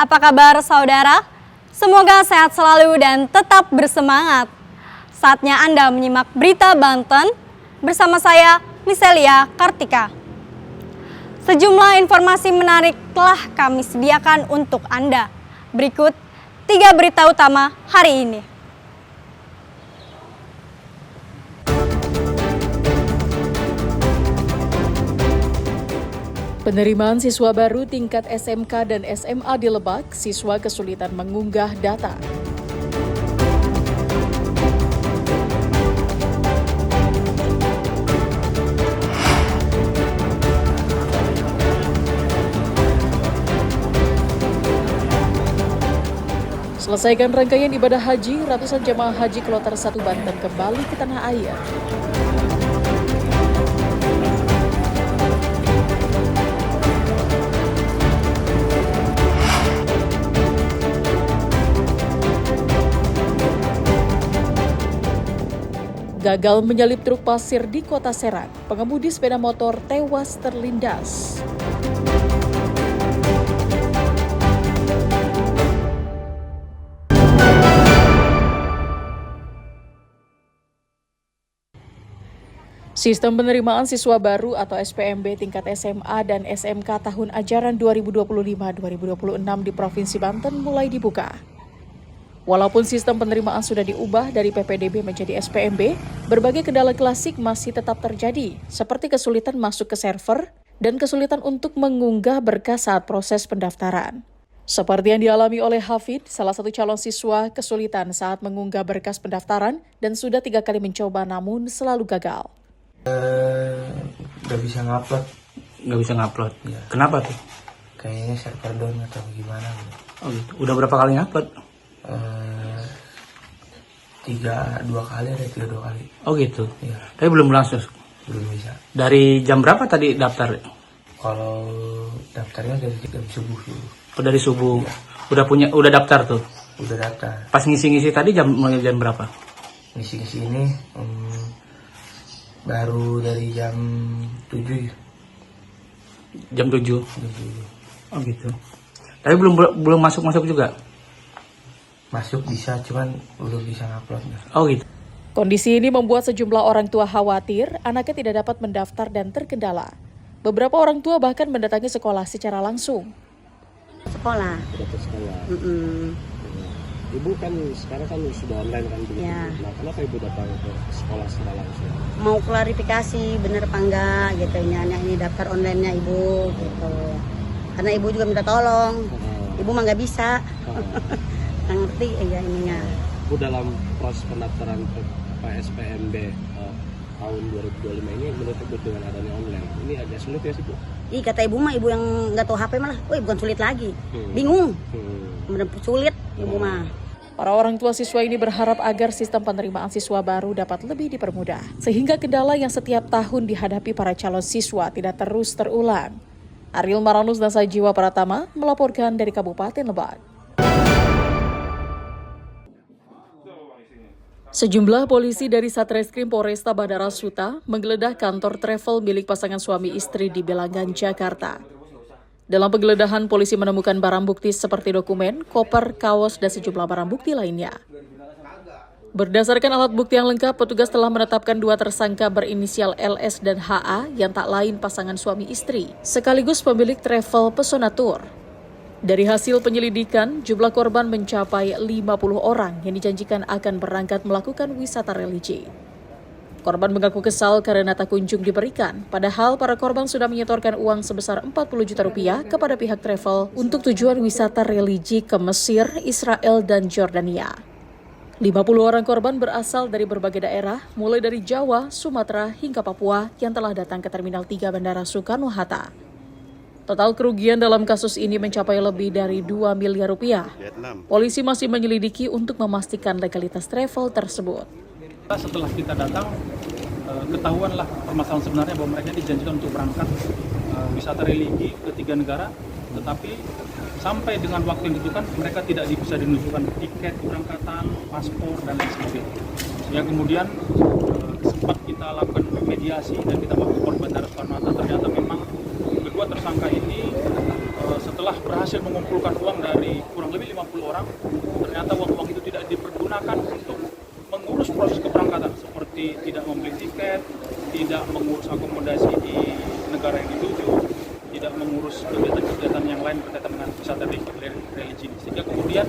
Apa kabar saudara? Semoga sehat selalu dan tetap bersemangat. Saatnya Anda menyimak berita Banten bersama saya, Miselia Kartika. Sejumlah informasi menarik telah kami sediakan untuk Anda. Berikut 3 berita utama hari ini. Penerimaan siswa baru tingkat SMK dan SMA di Lebak, siswa kesulitan mengunggah data. Selesaikan rangkaian ibadah haji, ratusan jemaah haji Kloter 1 Banten kembali ke tanah air. Gagal menyalip truk pasir di Kota Serang, pengemudi sepeda motor tewas terlindas. Sistem penerimaan siswa baru atau SPMB tingkat SMA dan SMK tahun ajaran 2025-2026 di Provinsi Banten mulai dibuka. Walaupun sistem penerimaan sudah diubah dari PPDB menjadi SPMB, berbagai kendala klasik masih tetap terjadi, seperti kesulitan masuk ke server dan kesulitan untuk mengunggah berkas saat proses pendaftaran. Seperti yang dialami oleh Hafid, salah satu calon siswa kesulitan saat mengunggah berkas pendaftaran dan sudah 3 kali mencoba namun selalu gagal. Gak bisa ngupload. Nggak bisa ngupload. Ya. Kenapa tuh? Kayaknya server down atau gimana gitu. Oh gitu. Udah berapa kali ngupload? 2 kali ada 3 kali. Oh gitu. Ya, Tapi belum langsung. belum bisa. Dari jam berapa tadi daftar? Kalau daftarnya dari jam subuh dulu. Oh, dari subuh. Iya. Udah daftar tuh. Udah daftar. Pas ngisi-ngisi tadi mulai jam berapa? Ngisi ini baru dari jam 7. Jam 7. Jam 7. Oh gitu. Tapi belum masuk juga. Masuk bisa, cuman belum bisa ngupload. Oh gitu. Kondisi ini membuat sejumlah orang tua khawatir anaknya tidak dapat mendaftar dan terkendala. Beberapa orang tua bahkan mendatangi sekolah secara langsung. Sekolah. Ibu kan sekarang kan sudah online kan begitu. Ya. Nah, kenapa ibu datang ke sekolah secara langsung? Mau klarifikasi bener apa enggak gitu ini daftar online-nya ibu gitu. Karena ibu juga minta tolong. Ibu mah nggak bisa. Nggak ngerti ya ininya. Bu, dalam proses pendaftaran ke SPMB tahun 2025 ini menurut ibu dengan adanya online ini agak sulit ya sih Bu? Ih, kata ibu mah, ibu yang nggak tahu HP malah, woi bukan sulit lagi, bingung, bener sulit ibu mah. Para orang tua siswa ini berharap agar sistem penerimaan siswa baru dapat lebih dipermudah, sehingga kendala yang setiap tahun dihadapi para calon siswa tidak terus terulang. Ariel Maranus dan Sajiwa Pratama melaporkan dari Kabupaten Lebak. Sejumlah polisi dari Satreskrim Polresta Bandara Suta menggeledah kantor travel milik pasangan suami istri di Belangan, Jakarta. Dalam penggeledahan, polisi menemukan barang bukti seperti dokumen, koper, kaos, dan sejumlah barang bukti lainnya. Berdasarkan alat bukti yang lengkap, petugas telah menetapkan 2 tersangka berinisial LS dan HA yang tak lain pasangan suami istri, sekaligus pemilik travel Pesona Tour. Dari hasil penyelidikan, jumlah korban mencapai 50 orang yang dijanjikan akan berangkat melakukan wisata religi. Korban mengaku kesal karena tak kunjung diberikan, padahal para korban sudah menyetorkan uang sebesar 40 juta rupiah kepada pihak travel untuk tujuan wisata religi ke Mesir, Israel, dan Jordania. 50 orang korban berasal dari berbagai daerah, mulai dari Jawa, Sumatera, hingga Papua yang telah datang ke Terminal 3 Bandara Soekarno-Hatta. Total kerugian dalam kasus ini mencapai lebih dari 2 miliar rupiah. Polisi masih menyelidiki untuk memastikan legalitas travel tersebut. Setelah kita datang, ketahuanlah permasalahan sebenarnya bahwa mereka dijanjikan untuk berangkat wisata religi ke 3 negara, tetapi sampai dengan waktu yang ditentukan mereka tidak bisa menunjukkan tiket keberangkatan, paspor, dan lain sebagainya. Sehingga kemudian sempat kita lakukan mediasi dan kita melapor Bandara Soekarno-Hatta. Ternyata memang kedua tersangka ini setelah berhasil mengumpulkan uang dari kurang lebih 50 orang, ternyata uang-uang itu tidak dipergunakan untuk mengurus proses keberangkatan, seperti tidak membeli tiket, tidak mengurus akomodasi di negara yang dituju, tidak mengurus kegiatan-kegiatan yang lain berkaitan dengan wisata religi. Sehingga kemudian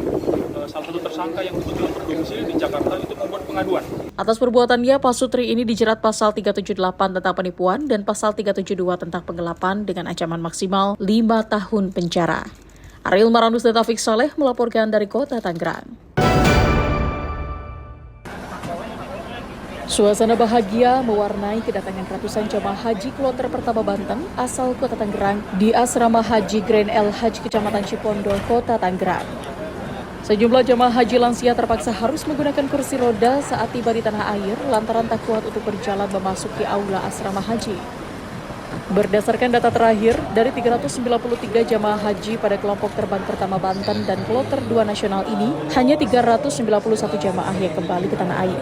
salah satu tersangka yang kebetulan berdomisili di Jakarta itu membuat pengaduan. Atas perbuatannya, Pak Sutri ini dijerat pasal 378 tentang penipuan dan pasal 372 tentang penggelapan dengan ancaman maksimal 5 tahun penjara. Ariel Maranus dan Taufik Saleh melaporkan dari Kota Tangerang. Suasana bahagia mewarnai kedatangan ratusan jemaah haji kloter pertama Banten asal Kota Tangerang di Asrama Haji Grand El Haj Kecamatan Cipondo, Kota Tangerang. Sejumlah jemaah haji lansia terpaksa harus menggunakan kursi roda saat tiba di tanah air lantaran tak kuat untuk berjalan memasuki aula asrama haji. Berdasarkan data terakhir, dari 393 jemaah haji pada kelompok terbang pertama Banten dan kloter 2 nasional ini, hanya 391 jemaah yang kembali ke tanah air.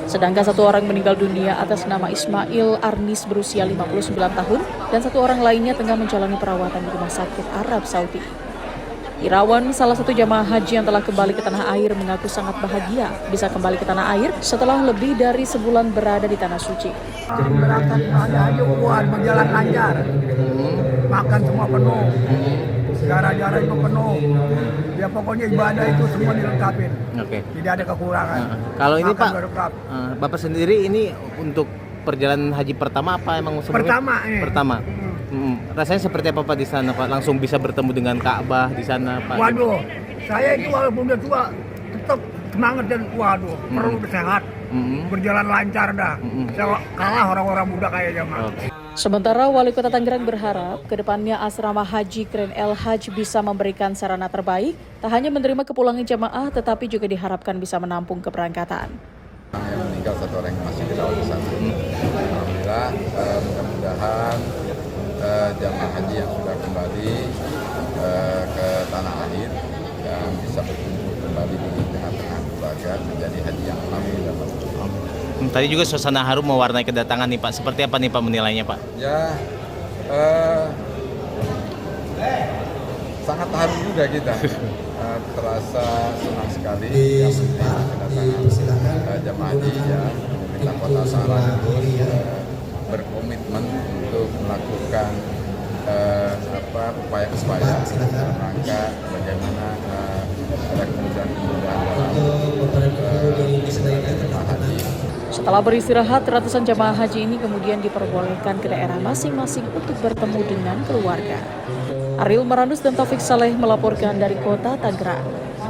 Sedangkan 1 orang meninggal dunia atas nama Ismail Arnis berusia 59 tahun dan 1 orang lainnya tengah menjalani perawatan di Rumah Sakit Arab Saudi. Irawan, salah satu jamaah haji yang telah kembali ke tanah air, mengaku sangat bahagia bisa kembali ke tanah air setelah lebih dari sebulan berada di tanah suci. Berangkat haji kuat, berjalan lancar, makan semua penuh, darah-darah itu penuh. Ya pokoknya ibadah itu semua dilengkapin. Oke. Tidak ada kekurangan. Kalau ini makan Pak, Bapak sendiri ini untuk perjalanan haji pertama apa emang sebelumnya? Pertama. Rasanya seperti apa Pak di sana Pak? Langsung bisa bertemu dengan Ka'bah di sana Pak? Waduh, saya itu walaupun udah tua tetap semangat dan waduh perlu sehat, berjalan lancar dah. Saya kalah orang-orang muda kayak jamaah. Sementara Wali Kota Tangerang berharap kedepannya asrama haji Grand El Haj bisa memberikan sarana terbaik, tak hanya menerima kepulangan jamaah tetapi juga diharapkan bisa menampung keberangkatan. Yang meninggal 1 orang yang masih dirawat di sana. Alhamdulillah, mudah-mudahan jamaah haji yang sudah kembali ke tanah air dan bisa berkumpul kembali di tengah-tengah keluarga menjadi haji yang amin dan makbul. Tadi juga suasana harum mewarnai kedatangan nih Pak. Seperti apa nih Pak menilainya Pak? Ya, sangat harum juga kita. Terasa senang sekali yang penting kedatangan jamaah haji ya. Pemerintah Kota Tangerang berkomitmen untuk melakukan upaya-upaya dalam rangka bagaimana ada kemudahan-kemudahan dalam jemaah haji. Setelah beristirahat, ratusan jemaah haji ini kemudian diperbolehkan ke daerah masing-masing untuk bertemu dengan keluarga. Ariel Maranus dan Taufik Saleh melaporkan dari Kota Tangerang.